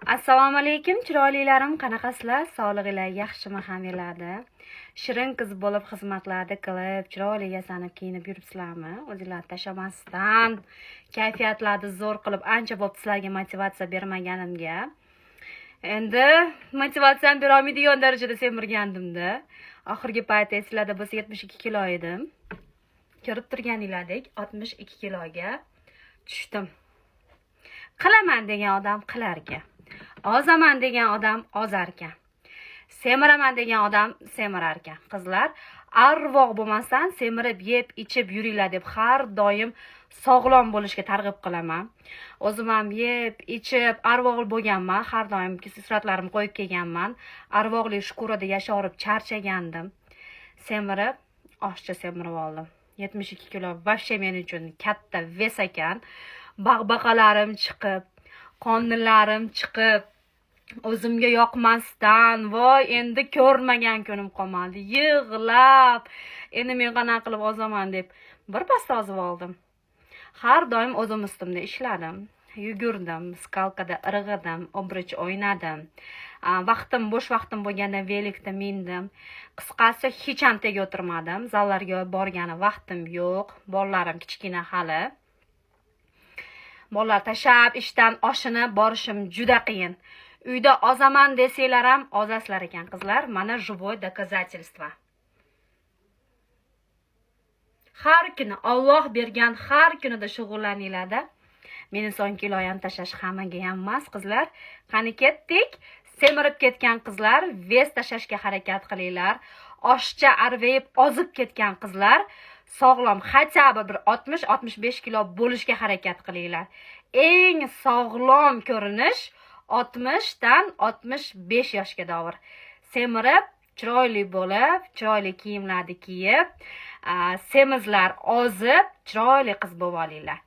Assalomu alaykum, chiroylilarim, qanaqasizlar? Sog'lig'inglar yaxshimi hammanglarda? Shirin qiz bo'lib xizmatlarni qilib, chiroyli yasanib kiyinib yuribsizlarmi? O'zinglarni tashamasdan, kayfiyatlarni zo'r qilib ancha bo'pti sizlarga motivatsiya bermaganimga. Endi motivatsiyani bera olmaydigan darajada semirgandim-da. Oxirgi paytda esinglarda bo'lsa 72 kilo edim. Ko'rib turganinglardek 62 kiloga tushdim. Qilaman degan odam qilar ekan. Ozaman degan odam ozar ekan. Semiraman degan odam semirar ekan. Qizlar, arvoq bo'lmasdan semirib, yeb, ichib yuringlar deb har doim sog'lom bo'lishga targ'ib qilaman. O'zim ham yeb, ichib, arvoq bo'lganman, har doim suratlarimni qo'yib kelganman. Arvoqli shukurada yasharib charchagandim. Semirib, oshcha semirib oldim. 72 kilo vobshe men uchun katta ves ekan. Bag'baqalarim chiqib, qonlarim chiqib, o'zimga yoqmasdan, voy endi ko'rmagan kunim qolmadi. Yig'lab, endi men qanaqa qilib ozaman deb bir pasda ozib oldim. Har doim o'zim ustimda ishladim. Yugurdim, skalkada irg'idim, obroch o'ynadim. Bo'sh vaqtim bo'lganda velikda mindim. Qisqasi hech ham tega o'tirmadim. Zallarga borgani vaqtim yo'q. Bolalarim kichkina hali. Bolalar tashab ishdan oshini borishim juda qiyin. Uyda ozaman desanglar ham ozasizlar ekan qizlar. Mana живое доказательство. Har kuni Alloh bergan har kunida shug'ullaninglar-da. Meni son kiloyam tashash hammaga ham emas qizlar. Qani ketdik. Semirib ketgan qizlar, ves tashashga harakat qilinglar. Oshcha arvayib ozib ketgan qizlar, sog'lom хотя бы bir 60-65 kilo bo'lishga harakat qilinglar. Eng sog'lom ko'rinish 60 dan 65 yoshga davr. Semirib, chiroyli bo'lib, chiroyli kiyimlarni kiyib, semizlar ozib, chiroyli qiz bo'lib olinglar.